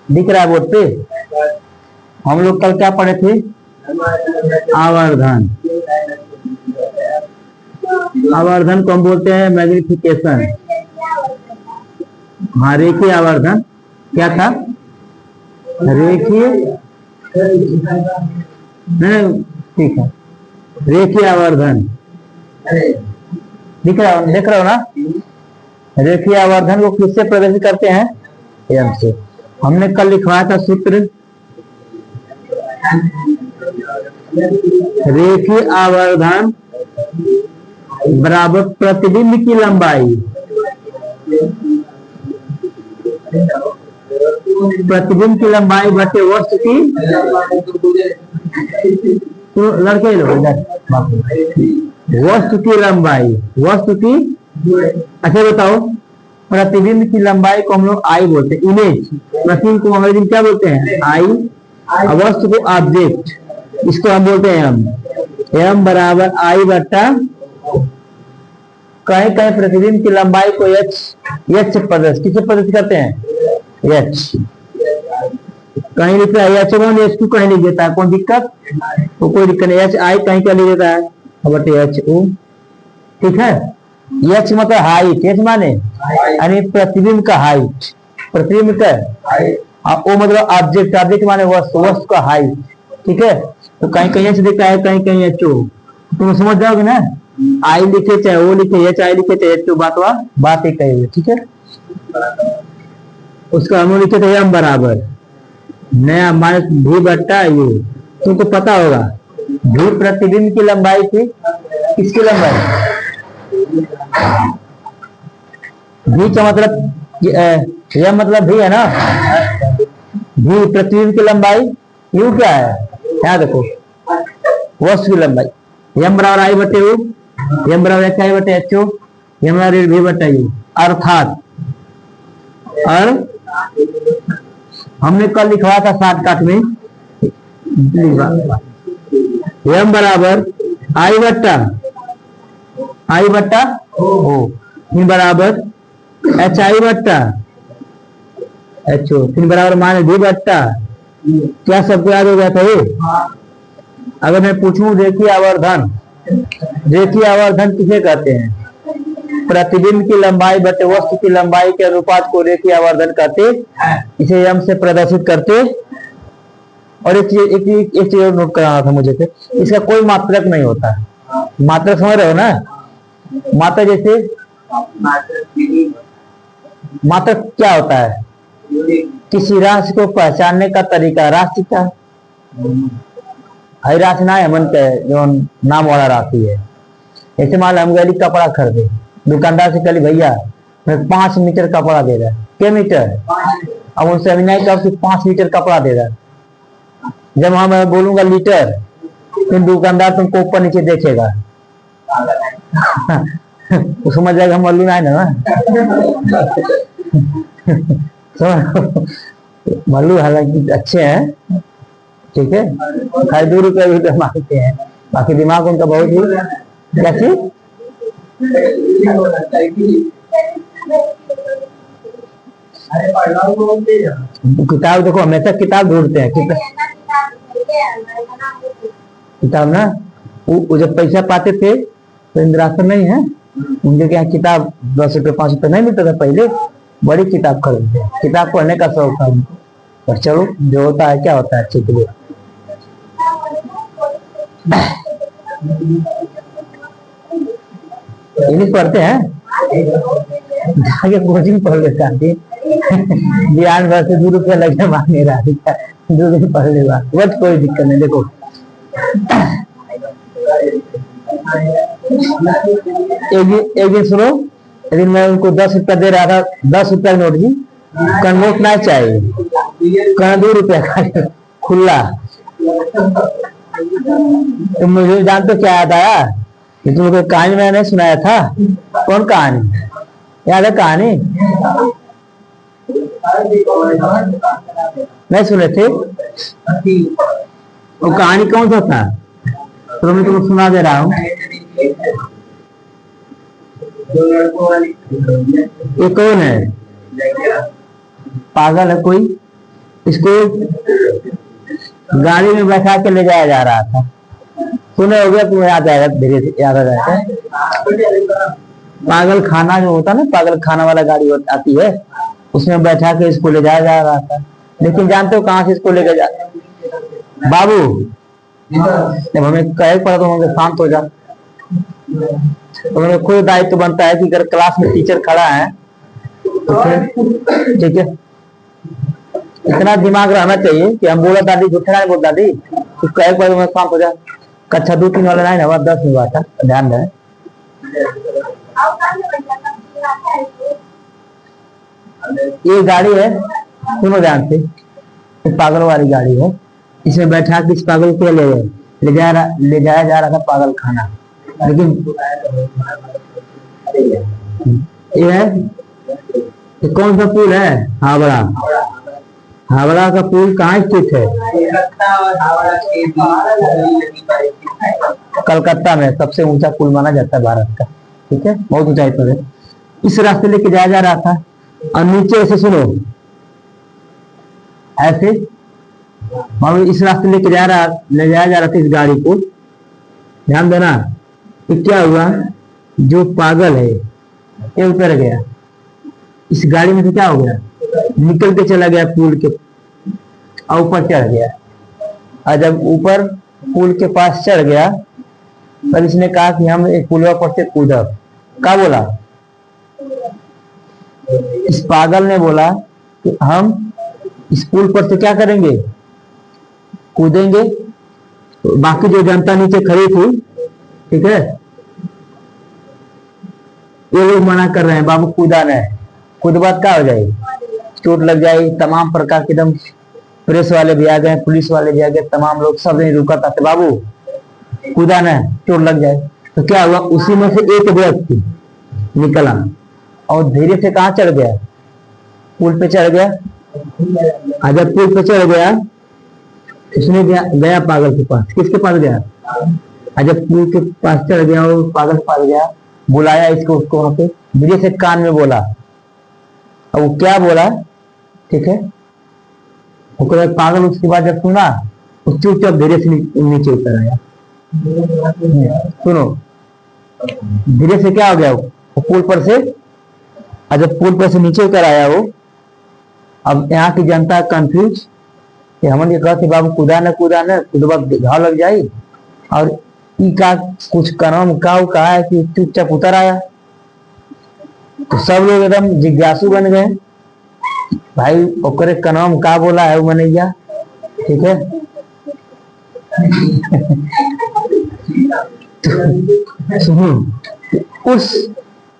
दिख रहा है बोर्ड पे। हम लोग कल क्या पढ़े थे? आवर्धन। आवर्धन को हम बोलते हैं मैग्निफिकेशन। हाँ, रेखीय आवर्धन क्या था? रेखीय, नहीं ठीक है, रेखीय आवर्धन। देख रहे हो ना? रेखीय आवर्धन को किससे प्रदर्शित करते हैं? एम से। हमने कल लिखवाया था सूत्र, रेखीय आवर्धन बराबर प्रतिबिंब की लंबाई, प्रतिबिंब की लंबाई बटे वस्तु की, तो लड़के लोग वस्तु की लंबाई, वस्तु की। अच्छा बताओ, प्रतिबिंब की लंबाई को हम लोग आई बोलते हैं, इमेज। प्रतिबिंब को अंग्रेजी में क्या बोलते हैं? आई। वस्तु को ऑब्जेक्ट, इसको हम बोलते हैं एम। एम बराबर आई बट्टा, कहीं कहीं प्रतिबिंब की लंबाई को एच से प्रदर्शित, किससे प्रदर्शित करते हैं? एच। कहीं लिखता है एच वन एच टू, कहीं लिख देता है, कौन दिक्कत? तो कोई दिक्कत नहीं, एच आई कहीं का लिख देता है, बटे एच ओ। ठीक है। एच मतलब हाइट, एच माने यानी प्रतिबिंब का हाइट, प्रतिबिंब का ओ मतलब ऑब्जेक्ट, ऑब्जेक्ट माने वस्तु, वस्तु का हाइट। ठीक है। तो कहीं कहीं एच दिखता है, कहीं कहीं एच ओ, तुम समझ जाओगे ना? आई लिखे चाहे वो लिखे, एच आई लिखे चाहे एच ओ, बात एक कही। ठीक है। उसका हम लिखे थे एम बराबर नया माइनस भी बट्टा यू। तुमको पता होगा भी प्रतिबिंब की लंबाई थी, किसकी लंबाई? भी का मतलब यह मतलब भी है ना, भी प्रतिबिंब की लंबाई, यू क्या है? यहाँ देखो, वस्तु की लंबाई एम बराबर आई बटे यू, एम बराबर एच आई बटे एच ओ, एम बराबर भी बटे यू। अर्थात और हमने कल लिखवाया था शॉर्टकट में, एम बराबर आई बट्टा ओ बराबर एच आई बट्टा एच ओ, बराबर मान भी बट्टा। क्या सबको याद हो गया था ये? अगर मैं पूछूं रेखीय आवर्धन, रेखीय आवर्धन किसे कहते हैं? प्रतिबिंब की लंबाई बटे वस्तु की लंबाई के अनुपात को रेखीय आवर्धन कहते, इसे एम से प्रदर्शित करते। और एक चीज नोट कराना था मुझे, इसका कोई मात्रक नहीं होता। मात्रक समझ रहे हो ना? मात्रक जैसे, मात्रक क्या होता है? किसी राशि को पहचानने का तरीका। राशि का हई राशि ना है, मन के जो नाम वाला राशि है। ऐसे मान लो हम गली कपड़ा खरीदे, दुकानदार से कली भैया मैं 5 मीटर कपड़ा दे रहा है, क्या मीटर? अब उनसे अभी नहीं कहा 5 मीटर कपड़ा दे रहा है। जब हाँ मैं बोलूंगा लीटर, तो दुकानदार तुमको ऊपर नीचे देखेगा वो समझ जाएगा हम मल्लू नहीं ना मल्लू हालांकि अच्छे हैं, ठीक है, 2 रुपये भी तो मांगते हैं, बाकी दिमाग उनका बहुत ही क्या चीज। किताब देखो, हमेशा किताब ढूंढते हैं, किताब ना। वो जब पैसा पाते थे तो इंदिरासन नहीं है, उनके यहाँ किताब 10 रुपये 5 रुपये नहीं मिलता था पहले, बड़ी किताब खरीदते। किताब पढ़ने का शौक था उनको। पर चलो जो होता है क्या होता है अच्छे के लिए। इंग्लिश पढ़ते हैं, जाके कोचिंग पढ़ लेता है ज्ञान भर से 2 रुपया लगे मांगे रहा, 2 दिन पढ़ लेगा, बस कोई दिक्कत नहीं। देखो एक दिन सुनो, एक दिन मैं उनको 10 रुपया दे रहा था, 10 रुपया नोट जी, नोट ना चाहिए, 2 रुपया का खुला। तो मुझे जान तो क्या याद आया कि तुमको कहानी मैंने नहीं सुनाया था। कौन कहानी याद है? कहानी नहीं सुने थे? वो कहानी कौन सा था? तो मैं तुमको सुना दे रहा हूँ। ये कौन है? पागल है कोई। इसको गाड़ी में बैठा के ले जाया जा रहा था। सुने हो गया, तुम्हें याद आएगा, धीरे से याद आ जाएगा। पागल खाना जो होता है ना, पागल खाना वाला गाड़ी आती है, उसमें बैठा के इसको ले जाया जा रहा था। लेकिन जानते हो कहां से इसको लेकर जा? बाबू जब हमें कहे पड़ा तो हमें शांत हो जा। तो हमें खुद दायित्व बनता है कि अगर क्लास में टीचर खड़ा है तो फिर ठीक है, इतना दिमाग रहना चाहिए कि हम बोला दादी झूठा नहीं बोल दादी, तो कहे पड़ा तो हमें शांत हो जा। कक्षा 2-3 वाला लाइन हमारा 10 में हुआ था, ध्यान रहे। ये गाड़ी है, सुनो ध्यान से, पागल वाली गाड़ी है। इसमें बैठा के इस पागल को ले जाया जा रहा था पागल खाना। लेकिन ये है, ये कौन सा पुल है? हावड़ा। हावड़ा का पुल कहाँ स्थित है? कलकत्ता में सबसे ऊंचा पुल माना जाता है भारत का। ठीक है, बहुत ऊंचाई पर है। इस रास्ते लेके जाया जा रहा था और नीचे ऐसे सुनो, ऐसे मान इस रास्ते ले जाया जा रहा था इस गाड़ी को। ध्यान देना, तो क्या हुआ, जो पागल है ये उतर गया इस गाड़ी में से। क्या हो गया, निकल के चला गया पुल के और ऊपर चढ़ गया। और जब ऊपर पुल के पास चढ़ गया तब इसने कहा कि हम एक पुल पर से कूदब। क्या बोला? इस पागल ने बोला कि हम इस पुल पर से क्या करेंगे, कूदेंगे। तो बाकी जो जनता नीचे खड़ी थी, ठीक है, ये लोग मना कर रहे हैं बाबू कूदा नहीं, कूदबात क्या हो जाएगी, चोट लग जाएगी। तमाम प्रकार के एकदम प्रेस वाले भी आ गए, पुलिस वाले भी आ गए, तमाम लोग, सब नहीं रुका था, बाबू कूदा नहीं, चोट लग जाए। तो क्या हुआ, उसी में से एक व्यक्ति निकला और धीरे से कहां चढ़ गया, पुल पे चढ़ गया। जब पुल पे चढ़ गया उसने गया पागल के पास। किसके पास गया? जब पुल के पास चढ़ गया और पागल के पास गया, बुलाया इसको, उसको वहां पे धीरे से कान में बोला। और वो क्या बोला, ठीक है, वो पागल उसके बाद जब सुना वो चुपचाप धीरे से नीचे उतर आया। सुनो, धीरे से क्या हो गया, वो पुल पर से, जब पुल पर से नीचे उतर आया वो, अब यहाँ की जनता कंफ्यूज कि हमने कहा कि बाबू कूदा न घाव लग जाए। और ई का कुछ कनाम का कहा है कि चुपचाप उतर आया। तो सब लोग एकदम जिज्ञासु बन गए, भाई ओकरे कनाम का बोला है वो मनैया, ठीक है। तो उस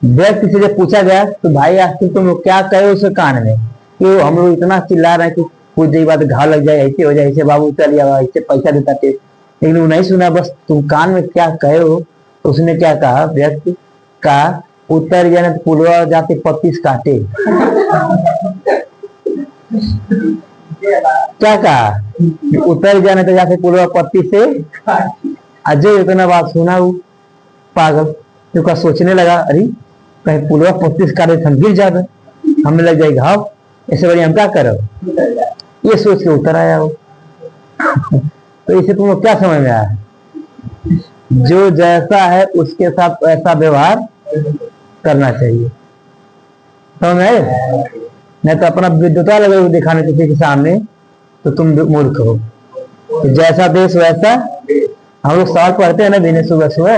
व्यक्ति से जब पूछा गया तो भाई आखिर तुम लोग क्या कहे उसे कान में, कि हम लोग इतना चिल्ला रहे हैं कि कुछ देर बाद घाव लग जाए, ऐसे हो जाए, ऐसे बाबू चल जाओ, ऐसे पैसा देता थे। लेकिन वो नहीं सुना, बस तुम कान में क्या कहे हो। तो उसने क्या कहा, व्यक्ति का उतर जाने तो पुलवा जाते 35 काटे। क्या कहा, उतर जाने तो जाते पुलवा 35 से अजय। इतना बात सुना वो पागल जो सोचने लगा, अरे कहीं पुलवा 35 काटे हम गिर जाते, हमें लग जाए घाव, ऐसे बड़ी हम क्या करो, ये सोच के उतर आया वो। तो इसे तुम लोग क्या समझ में आया, जो जैसा है उसके साथ ऐसा व्यवहार करना चाहिए, समझ में? नहीं तो अपना विद्वता लगे हुए दिखाने किसी के सामने तो तुम मूर्ख हो। तो जैसा देश वैसा, हम लोग सवाल पढ़ते हैं ना दिन सुबह सुबह,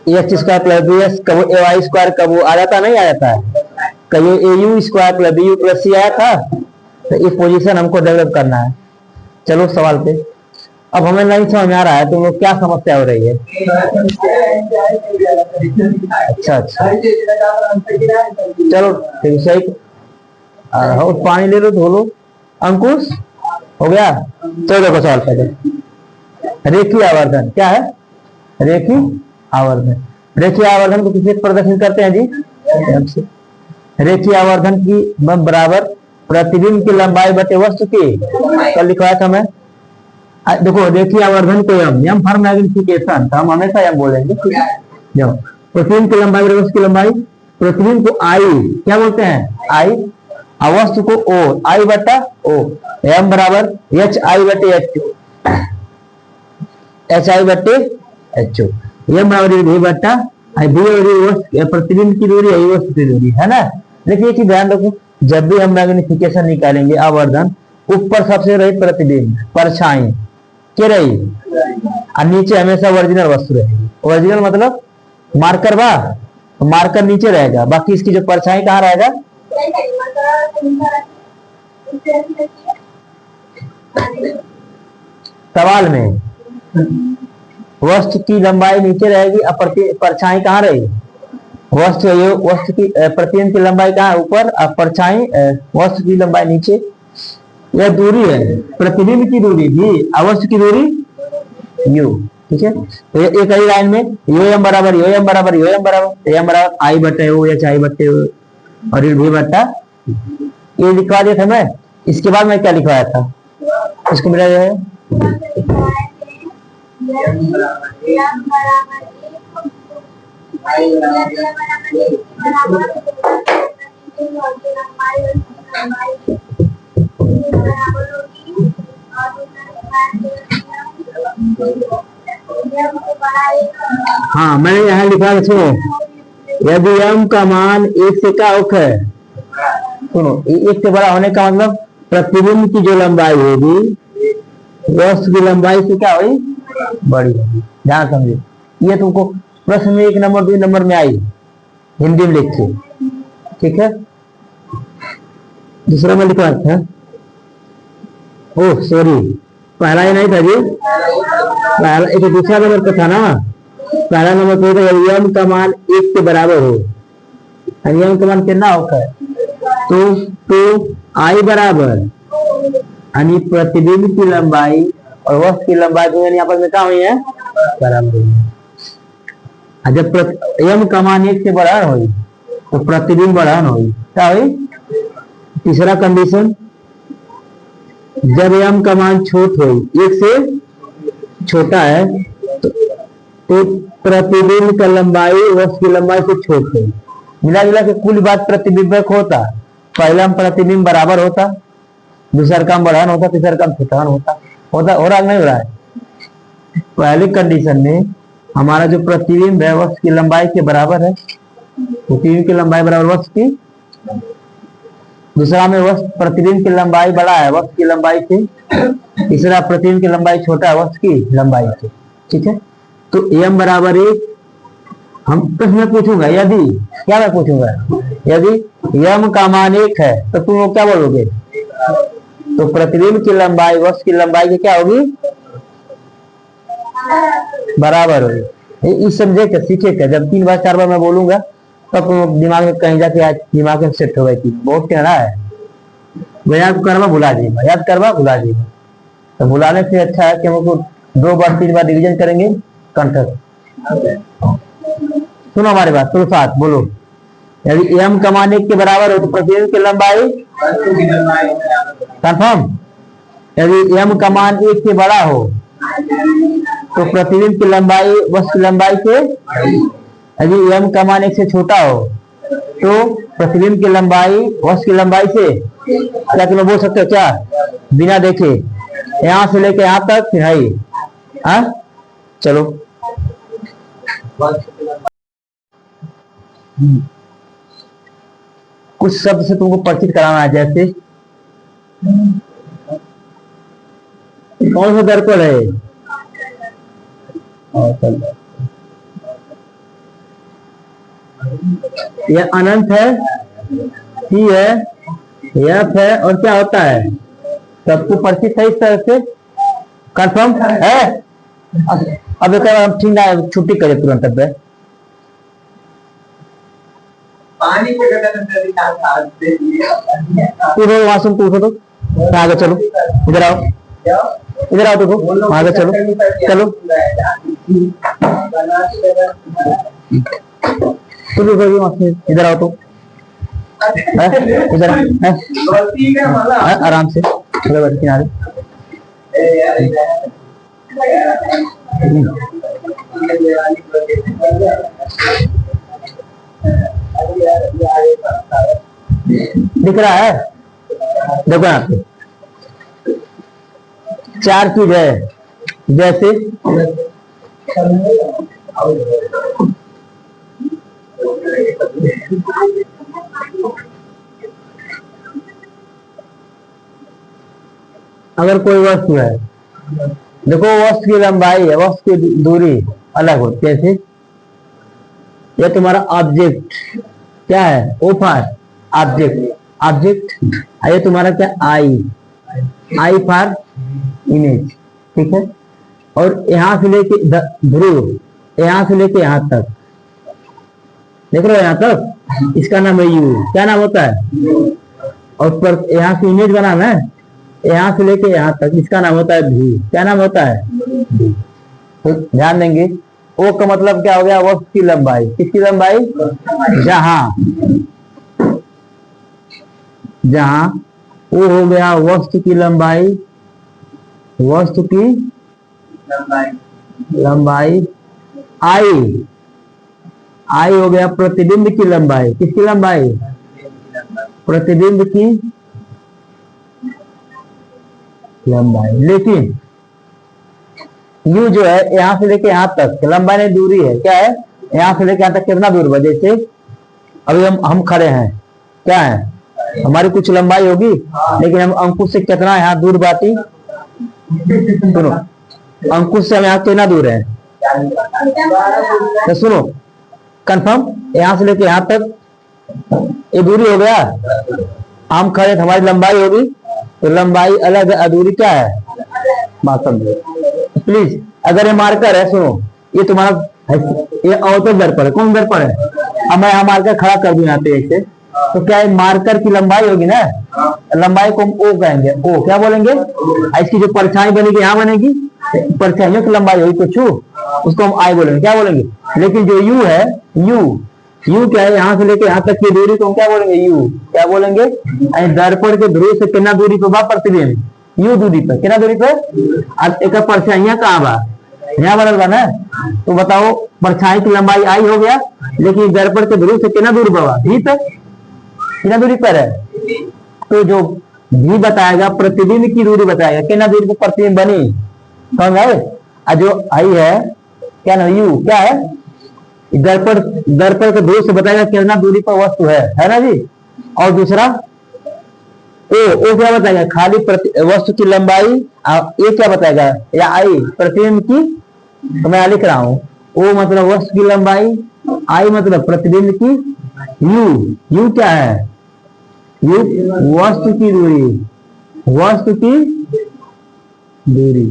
H square plus B S cube A Y square कब आ जाता, नहीं आ जाता है, कभी a u square plus b u plus c आया था। तो ये पोजीशन हमको डेवलप करना है। चलो सवाल पे, अब हमें नहीं समझ में आ रहा है तुम लोग क्या समस्या हो रही है। अच्छा, चलो ठीक, सही। और पानी ले लो, धो लो। अंकुश हो गया। चलो देखो सवाल पहले, रेखीय आवर्धन क्या है, रेखीय आवर्धन। रेखीय आवर्धन को किसी प्रदर्शित करते हैं जी, रेखीय आवर्धन की बराबर प्रतिबिंब की लंबाई बटे वस्तु की, कल लिखवाया था मैं, देखो देखिए आवर्धन को यम फॉर मैग्निफिकेशन, तो हम हमेशा यम बोलेंगे। देखो प्रतिबिंब की लंबाई बराबर उसकी लंबाई, प्रतिबिंब को आई क्या बोलते हैं, आई, वस्तु को ओ, आई बटा ओ, एम बराबर एच आई बटे एच, एच आई बटे एच ओ, एम बराबर वी बटा आई, बी प्रतिबिंब की दूरी, आई वस्तु की दूरी, है ना। लेकिन एक चीज ध्यान रखो, जब भी हम मैग्निफिकेशन निकालेंगे आवर्धन, ऊपर सबसे रही प्रतिबिंब परछाई क्या रही, और नीचे हमेशा ओरिजिनल वस्तु रहेगी। ओरिजिनल मतलब मार्कर बा, तो मार्कर नीचे रहेगा, बाकी इसकी जो परछाई कहाँ रहेगा, सवाल में वस्तु की लंबाई नीचे रहेगी और परछाई कहाँ रहेगी, वस्तु की प्रतिबिंब की लंबाई कहाँ ऊपर और परछाई वस्तु की लंबाई नीचे। यह दूरी है प्रतिबिंब की दूरी भी, वस्तु की दूरी यू, ठीक है। तो एक ही लाइन में यो एम बराबर यो एम बराबर यो एम बराबर एम बराबर आई बटे ओ, एच आई बटे ओ, और भी बटा, ये लिखवा दिया था मैं। इसके बाद मैं क्या लिखवाया था, इसको मिला है हाँ, मैंने यहाँ लिखा है, यदि m का मान 1 से क्या उख है, सुनो 1 से बड़ा होने का मतलब प्रतिबिंब की जो लंबाई होगी वस्तु की लंबाई से क्या हुई, बड़ी होगी। ध्यान समझिए, ये तुमको प्रश्न में 1 नंबर 2 नंबर में आई, हिंदी में लिखिए, ठीक है। दूसरा में लिखा था, ओह सॉरी, पहला ही नहीं था जी, पहला एक दूसरा नंबर का था ना। पहला नंबर तो था यम का मान 1 के बराबर हो, यम का मान कितना होता है, तो आई बराबर यानी प्रतिबिंब की लंबाई और वस्तु की लंबाई तो यहाँ पर में क्या हुई है, बराबर हुई। जब यम का मान 1 से बड़ा हुई तो प्रतिबिंब बड़ा हुई, क्या हुई। तीसरा कंडीशन, जब यम का मान छोट हो 1 से छोटा है तो प्रतिबिंब का लंबाई वस्तु की लंबाई से छोट हो, मिला जुला के कुल बात प्रतिबिंबक होता। पहला प्रतिबिंब बराबर होता, दूसरा काम बढ़ान होता, तीसरा काम छुटान होता हो रहा नहीं हो रहा है। पहली कंडीशन में हमारा जो प्रतिबिंब है वस्तु की लंबाई के बराबर है, प्रतिबिंब की लंबाई बराबर वस्तु की। दूसरा में वस्तु प्रतिबिंब की लंबाई बड़ा है वस्तु की लंबाई से, तीसरा प्रतिबिंब की लंबाई छोटा है वस्तु की लंबाई से, ठीक है। तो m बराबर 1, हम प्रश्न में पूछूंगा, यदि क्या मैं पूछूंगा, यदि m का मान 1 है तो तुम लोग क्या बोलोगे, तो प्रतिबिंब की लंबाई वस्तु की लंबाई की क्या होगी, बराबर होगी। इस समझे क्या, सीखे क्या, जब 3 बार 4 बार मैं बोलूंगा तब तुम दिमाग में कहीं जाके आज दिमाग में सेट हो गई थी, बहुत टेढ़ा है, याद करवा भुला जाएगा, याद करवा भुला जाएगा। तो भुलाने से अच्छा है कि हमको 2 बार 3 बार रिविजन करेंगे कंठस्थ। सुनो हमारी बात, सुनो साथ बोलो, यदि m का मान 1 के बराबर हो तो प्रतिबिंब की लंबाई कंफर्म, यदि m का मान 1 से बड़ा हो तो प्रतिबिंब की लंबाई वस्तु की लंबाई से, यदि m का मान 1 से छोटा हो तो प्रतिबिंब की लंबाई वस्तु की लंबाई से, क्या तुम बोल सकते हो क्या, बिना देखे यहां से लेके यहां तक फिर है, हाँ चलो। कुछ शब्द से तुमको परिचित कराना है, जैसे कौन सा दर्पण है, यह अनंत है, सी है, एफ है, और क्या होता है, सबको परिचित है इस तरह से, कंफर्म है। अब हम ठीक है छुट्टी करें तुरंत, अब पानी वहां से पूछो तो आगे चलो, इधर आओ, इधर आओ, देखो आगे चलो, चलो इधर आओ, तो इधर आराम से किनारे, दिख रहा है? देखो यहाँ पे चार चीज है, जैसे अगर कोई वस्तु है, देखो वस्तु की लंबाई है, वस्तु की दूरी अलग होती है। कैसे? ये तुम्हारा ऑब्जेक्ट क्या है? O for object, object. ये तुम्हारा क्या? आई, आई फॉर इमेज, ठीक है। और यहां से लेके ध्रुव, यहां से लेके यहां तक, देख रहे हो यहां तक, इसका नाम है यू। क्या नाम होता है? और पर यहां से इमेज बनाना है, यहां से लेके यहां तक, इसका नाम होता है भी। क्या नाम होता है? तो ध्यान देंगे, ओ का मतलब क्या हो गया? वस्तु की लंबाई। किसकी लंबाई? जहां, जहां ओ हो गया वस्तु की लंबाई, वस्तु की लंबाई। आई, आई हो गया प्रतिबिंब की लंबाई। किसकी लंबाई? प्रतिबिंब की लंबाई। लेकिन यू जो है यहां से लेके यहां तक लंबाई नहीं, दूरी है। क्या है? यहां से लेके यहां तक कितना दूर? जैसे अभी हम खड़े हैं, क्या है? हमारी कुछ लंबाई होगी, लेकिन हम अंकुश से कितना यहाँ दूर बाटी? सुनो, अंकुश से हम यहाँ कितना दूर है? तो सुनो, कंफर्म, यहां से लेके यहां तक ये दूरी हो गया। हम खड़े, हमारी लंबाई होगी, तो लंबाई अलग है, दूरी क्या है? मार्कर। प्लीज, अगर ये मार्कर है, सुनो, ये तुम्हारा ये अवतल दर्पण है। कौन दर्पण है? अब मैं यहाँ मार्कर खड़ा कर दूं यहाँ पे एक से, तो क्या है? मार्कर की लंबाई होगी ना, लंबाई को हम ओ कहेंगे। ओ क्या बोलेंगे? इसकी जो परछाई बनेगी यहाँ बनेगी, परछाइयों की लंबाई होगी कुछ, उसको हम आई बोलेंगे। क्या बोलेंगे? लेकिन जो यू है, यू क्या है? यहाँ से लेके यहाँ तक की दूरी को हम क्या बोलेंगे? यू। क्या बोलेंगे? दर्पण के ध्रुव से कितना दूरी पे बा प्रतिबिंब? यू दूरी पे। कितना दूरी पे? एक परछाइयां कहाँ बा? यहाँ बनल बा ना। तो बताओ, परछाई की लंबाई आई हो गया, लेकिन दर्पण के ध्रुव से कितना दूर बा? भी पे। कितना दूरी पर है? तो जो भी बताएगा प्रतिबिंब की दूरी बताएगा, कितना दूरी पर प्रतिबिंब बनी, समझ आए? जो आई है क्या ना, यू क्या है? दर्पण, दर्पण के ध्रुव से बताएगा कितना दूरी पर वस्तु है ना जी। और दूसरा ओ क्या बताएगा? खाली वस्तु की लंबाई। ये क्या बताएगा? या आई प्रतिबिंब की, तो मैं लिख रहा हूं, ओ मतलब वस्तु की लंबाई, आई मतलब प्रतिबिंब की, यू क्या है? यू वस्तु की दूरी, वस्तु की दूरी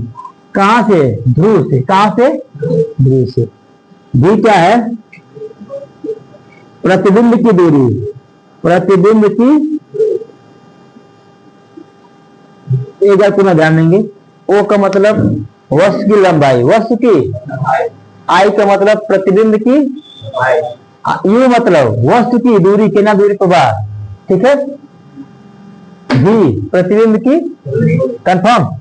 कहां से? ध्रुव से। कहां से? ध्रुव से। भी क्या है? प्रतिबिंब की दूरी, प्रतिबिंब की। एक बार पुनः ध्यान देंगे, ओ का मतलब वस्तु की लंबाई, वस्तु की। आई का मतलब प्रतिबिंब की। यू मतलब वस्तु की दूरी, कितना दूरी पर बा, ठीक है। भी प्रतिबिंब की, कंफर्म।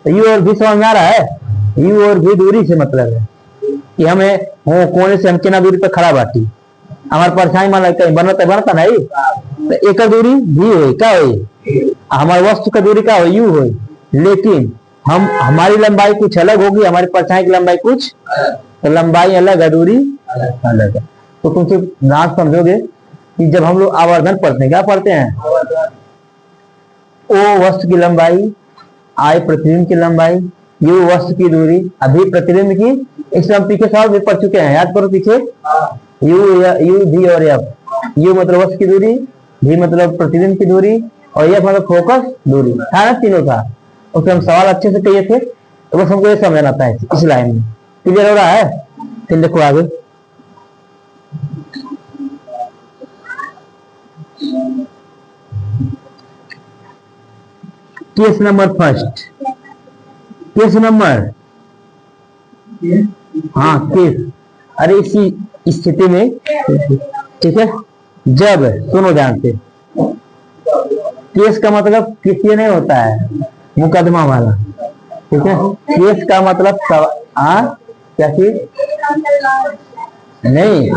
यू और भी समझ में आ रहा है? यू और भी दूरी से मतलब है कि हमें कोने से हम कितना दूरी पर खड़ा बाटी, हमारे परछाई मान कहीं बनता नहीं, तो एक दूरी भी हो, क्या हो? हमारे वस्तु का दूरी क्या हो? यू हो। लेकिन हमारी लंबाई कुछ अलग होगी, हमारी परछाई की लंबाई कुछ, तो लंबाई अलग है, दूरी अलग है। तो तुम सिर्फ नाम समझोगे कि जब हम लोग आवर्धन पढ़ते हैं, क्या पढ़ते हैं? ओ वस्तु की लंबाई, आई प्रतिबिंब की लंबाई, यू वस्तु की दूरी, अभी प्रतिबिंब की। इसमें हम पीछे सवाल भी पढ़ चुके हैं, याद करो पीछे। यू भी और एफ। यू मतलब वस्तु की दूरी, भी मतलब प्रतिबिंब की दूरी, और एफ मतलब फोकस दूरी था ना, तीनों था। उसमें हम सवाल अच्छे से किए थे, तो बस हमको ये समझना था इस लाइन में। क्लियर हो रहा है? फिर देखो आगे, case number first. Case number, हाँ केस, अरे इसी स्थिति में, ठीक है, जब, सुनो ध्यान से, केस का मतलब किसी नहीं होता है मुकदमा वाला, ठीक है। केस का मतलब हाँ क्या चीज नहीं,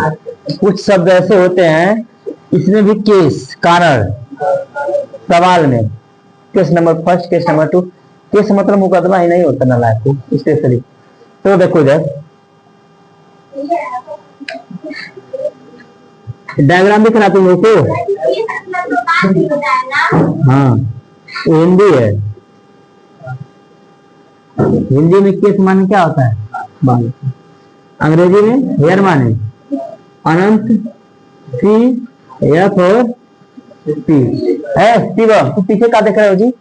कुछ शब्द ऐसे होते हैं इसमें भी केस कारण सवाल में case number first case number two, case मतलब मुकदमा ही नहीं होता ना लाइफ को स्पेशली। तो देखो इधर डायग्राम दिख रहा तुम लोग को? हाँ हिंदी है, हिंदी में केस माने क्या होता है, अंग्रेजी में हेयर माने अनंत, सी एफ और पी है। शिवम तू पीछे क्या देख रहे हो जी?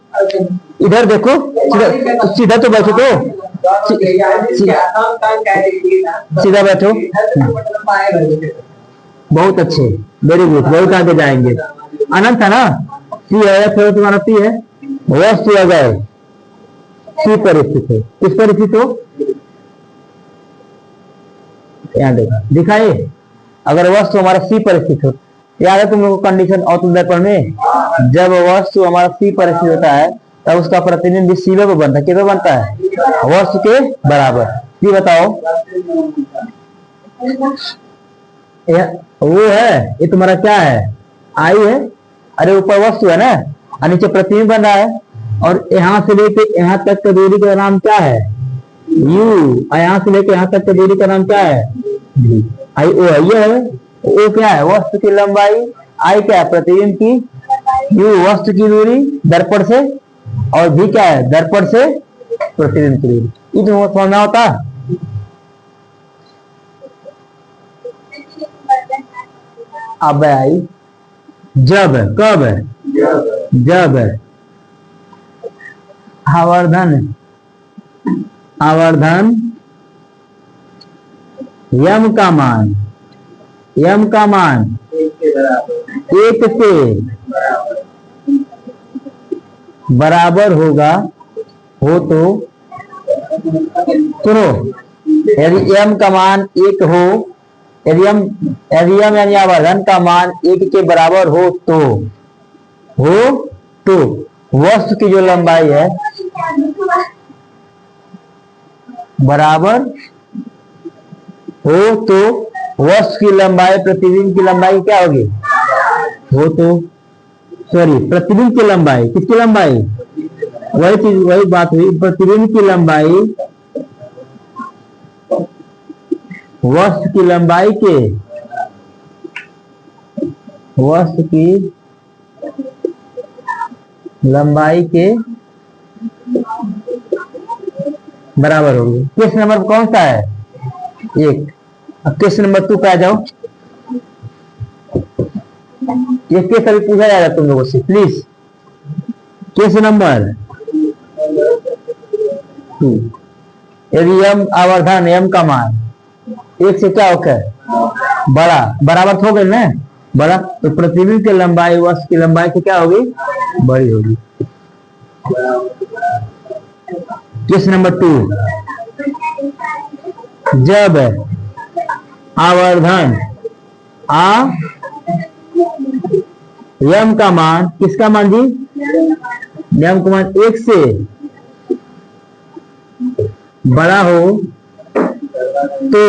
इधर देखो, सीधा तो बैठो, तो सीधा बैठो। बहुत अच्छे, वेरी गुड, बहुत आगे जाएंगे। अनंत है ना, सी है फिर तुम्हारा पी है, वस्तु अगर सी पर स्थित है, किस पर स्थित हो यहाँ देखो दिखाए, अगर वस्तु हमारा सी पर स्थित हो, याद है तुम लोग को कंडीशन औतुदर्पण में, जब वस्तु हमारा सी पर स्थित होता है तब उसका प्रतिबिंब सी पे बनता है, कितना बनता है वस्तु के बराबर। ये बताओ वो है, ये तुम्हारा क्या है आई है, अरे ऊपर वस्तु है ना और नीचे प्रतिबिंब बन रहा है, और यहाँ से लेके यहाँ तक की दूरी का नाम क्या है यू, और यहाँ से लेके यहाँ तक की दूरी का नाम क्या है आई ओ है। ये है ओ क्या है वस्तु की लंबाई, आई क्या है प्रतिबिंब की, यू वस्तु की दूरी दर्पण से, और भी क्या है दर्पण से प्रतिबिंब की दूरी। ये तो समझना होता। अब आई जब, कब जब आवर्धन, आवर्धन यम का मान, यम का मान एक से बराबर होगा हो तो सुनो, यदि यम का मान एक हो, यदि यम यानी आवर्धन का मान एक के बराबर हो तो वस्तु की जो लंबाई है बराबर हो तो वस्तु की लंबाई प्रतिबिंब की लंबाई क्या होगी हो तो, सॉरी प्रतिबिंब की लंबाई, किसकी लंबाई, वही चीज वही बात हुई, प्रतिबिंब की लंबाई वस्तु की लंबाई के, वस्तु की लंबाई के बराबर होगी। क्वेश्चन नंबर कौन सा है एक। अब क्वेश्चन नंबर 2 पे आ जाओ, ये केस अभी पूछा जाएगा तुम लोगों से, प्लीज। क्वेश्चन नंबर 2, यदि यम आवर्धन यम का मान एक से क्या होकर बड़ा बराबर हो गए ना बड़ा, तो प्रतिबिंब की लंबाई वस्तु की लंबाई से क्या होगी बड़ी होगी। क्वेश्चन नंबर 2, जब आवर्धन यम का मान, किसका मान जी, यम का मान एक से बड़ा हो तो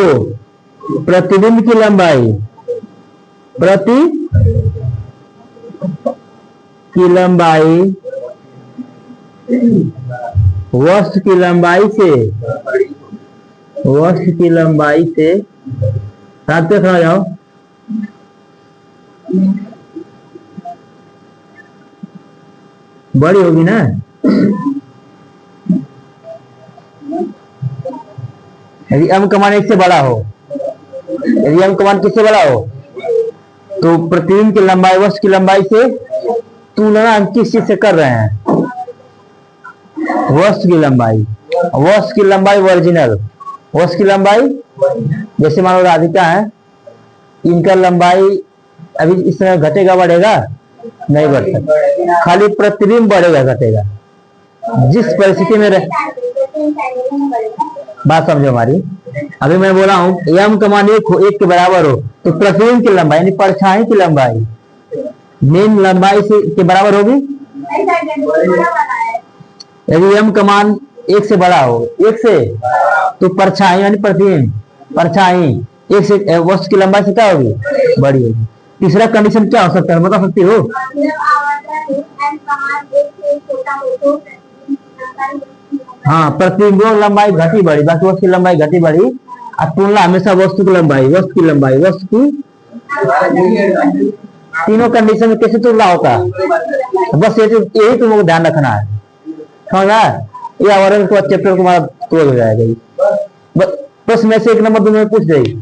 प्रतिबिंब की लंबाई, प्रति की लंबाई वस्तु की लंबाई से, वस्तु की लंबाई से साथ पे खड़ा जाओ, बड़ी होगी ना। यदि m का मान एक से बड़ा हो, यदि m का मान किससे बड़ा हो तो प्रतिबिंब की लंबाई वस्तु की लंबाई से तुलना हम किस चीज से कर रहे हैं, वस्तु की लंबाई, वस्तु की लंबाई ओरिजिनल, वस्तु की लंबाई जैसे मान लो राधिका है, इनका लंबाई अभी इस समय घटेगा बढ़ेगा नहीं बढ़ सकता, खाली प्रतिबिंब बढ़ेगा घटेगा। जिस परिस्थिति में बात समझो हमारी, अभी मैं बोला हूं यम का मान एक के बराबर हो तो प्रतिबिंब की लंबाई यानी परछाई की लंबाई मेन लंबाई से के बराबर होगी। यदि यम का मान एक से बड़ा हो, एक से तो परछाई यानी प्रतिबिंब, परछाई एक से वस्तु की लंबाई से क्या होगी, बड़ी होगी। तीसरा कंडीशन क्या हो सकता है, बता सकती हो? हाँ, प्रतिबिंब लंबाई घटी बढ़ी, बाकी वस्तु की लंबाई घटी बढ़ी। और तुलना हमेशा वस्तु की लंबाई, वस्तु की लंबाई, वस्तु की तीनों कंडीशन में कैसे तुलना होता है, बस यही तुमको ध्यान रखना है, समझा? ये आवर्धन के बाद चैप्टर तुम्हारा क्लोज हो जाएगा। बस में से एक नंबर तुम्हें पूछ देगी,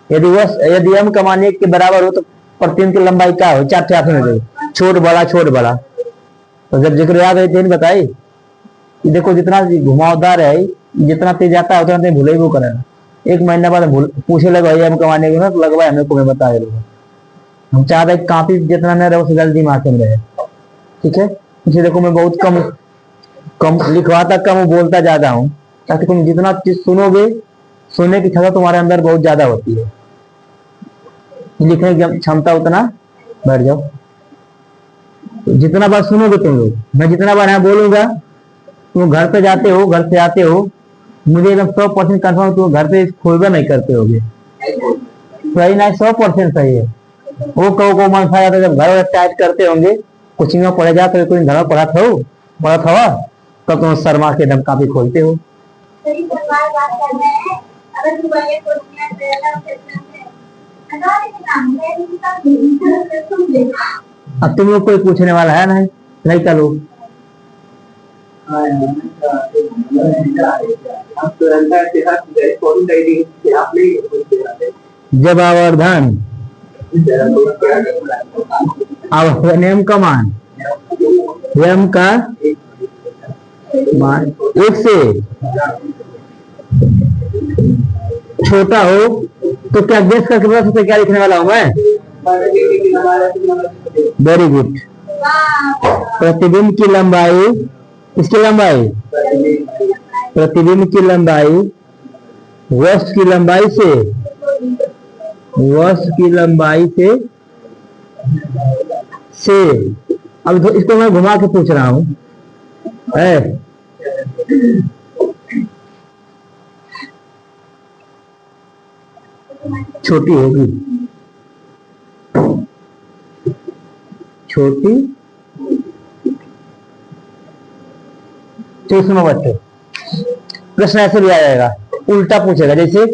यदि m का मान 1 के बराबर हो तो प्रतिबिंब की लंबाई क्या हो, 4 ऑप्शन हो जाएगी, छोट बड़ा छोट बड़ा। तो जब जिक्र याद है तो बताई, देखो जितना घुमावदार है, जितना तेज आता है उतना तेज भूले वो करेगा। एक महीना बाद पूछे लगा m कमाने को ना, तो लगवा हमें को मैं बता दे। हम चाहते हैं काफी जितना न रहे उसे जल्दी दिमाग में रहे, ठीक है? इसे देखो मैं बहुत कम लिखवाता, कम बोलता ज्यादा हूँ, ताकि तुम जितना चीज सुनोगे, सुनने की क्षमता तुम्हारे अंदर बहुत ज्यादा होती है, लिखने की क्षमता उतना बढ़ जाओ। जितना बार सुनोगे तुम लोग, मैं जितना बार यहाँ बोलूंगा, तुम घर पे जाते हो, घर से आते हो, मुझे एकदम 100% कंफर्म तुम घर पे खोलबा नहीं करते होगे, सही ना? 100% सही है। वो कहो को मन खा जाता है, जब घर टाइट करते होंगे, कोचिंग में पढ़े जाते हो, कोई घर में पढ़ा था तब तुम शर्मा के एकदम काफी खोलते हो। अब तुम लोग कोई पूछने वाला है नहीं चलो। जब आवर्धन m का मान एक से छोटा हो तो क्या गेस करके बता सकते क्या लिखने वाला हूं मैं? Very good. प्रतिबिंब की लंबाई, इसकी लंबाई, प्रतिबिंब की लंबाई वस्तु की लंबाई से, वस्तु की लंबाई से अब इसको मैं घुमा के पूछ रहा हूं, छोटी होगी, छोटी, तो इसमें बच्चों प्रश्न ऐसे भी आ जाएगा, उल्टा पूछेगा, जैसे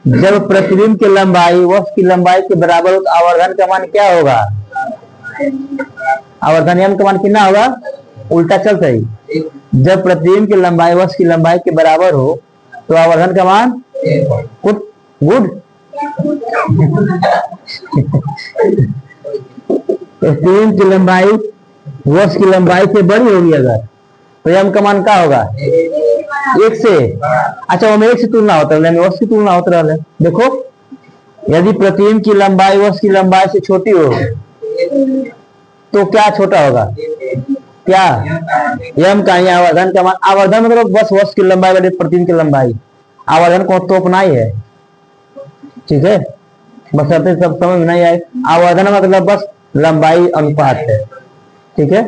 जब प्रतिबिंब की लंबाई वस्तु की लंबाई के बराबर हो तो आवर्धन का मान क्या होगा? आवर्धन m का मान कितना होगा? उल्टा चल सही, जब प्रतिबिंब की लंबाई वस्तु की लंबाई के बराबर हो तो आवर्धन का मान गुड। प्रतिबिंब की लंबाई वस्तु की लंबाई से बड़ी होगी अगर, तो m का मान क्या होगा? 1 से। अच्छा वो 1 से तुलना होता है, वस्तु की तुलना होता है। देखो यदि प्रतिबिंब की लंबाई वस्तु की लंबाई से छोटी हो तो क्या छोटा होगा? क्या m का? आवर्धन का मान, आवर्धन मतलब बस वस्तु की लंबाई वाली प्रतिबिंब की लंबाई, आवर्धन को तोपना ही है, ठीक है? बस सब समझ में नहीं आए, आवर्धन मतलब बस लंबाई अनुपात है, ठीक है?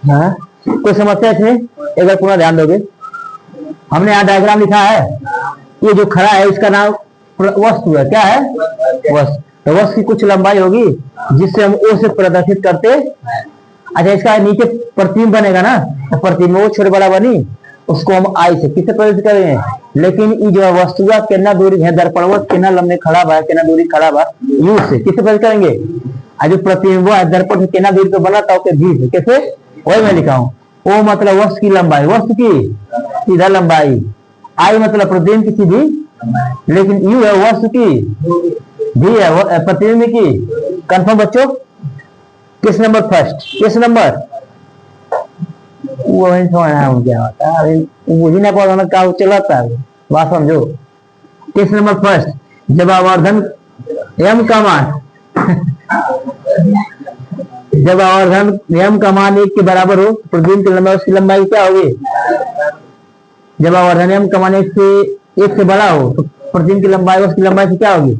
हाँ, कोई समस्या इसमें? एक बार पूरा ध्यान दोगे, हमने यहाँ डायग्राम लिखा है, ये जो खड़ा है इसका नाम वस्तु है, क्या है? वस्तु। तो वस्तु की कुछ लंबाई होगी जिससे हम ओ से प्रदर्शित करते। अच्छा इसका नीचे प्रतिबिंब बनेगा ना, तो प्रतिबिंब वो छोटे बड़ा बनी, उसको हम आई से किससे प्रदर्शित करेंगे? लेकिन ये जो वस्तु का कितना दूरी है दर्पण वो कितना लंबे खड़ा बा, कितना दूरी खड़ा बा, यू से किससे प्रदर्शित करेंगे? आज जो प्रतिबिंब है दर्पण से कितना दूरी पे बना था उसके भी कैसे, वही मैं लिखा हूँ। ओ मतलब वस्तु की लंबाई, वस्तु की सीधा लंबाई, आई मतलब प्रतिबिंब की सीधी, लेकिन यू है वस्तु की भी है प्रतिबिंब की। कंफर्म बच्चों? किस नंबर? फर्स्ट। किस नंबर? वो नहीं समझ क्या होता है, मुझे ना पता क्या चलाता है, बात समझो। किस नंबर? फर्स्ट। जब आवर्धन m का मान जब आवर्धन m का मान 1 के बराबर हो, प्रतिबिंब की लंबाई उसकी लंबाई क्या होगी? जब आवर्धन m का मान 1 से बड़ा हो तो प्रतिबिंब की लंबाई उसकी लंबाई से क्या होगी?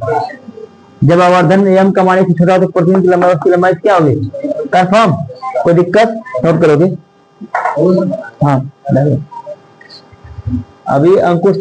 जब आवर्धन m का मान 1 से छोटा हो तो प्रतिबिंब की लंबाई उसकी लंबाई से क्या होगी? कंफर्म? कोई दिक्कत? नोट करोगे? हाँ, अभी अंकुश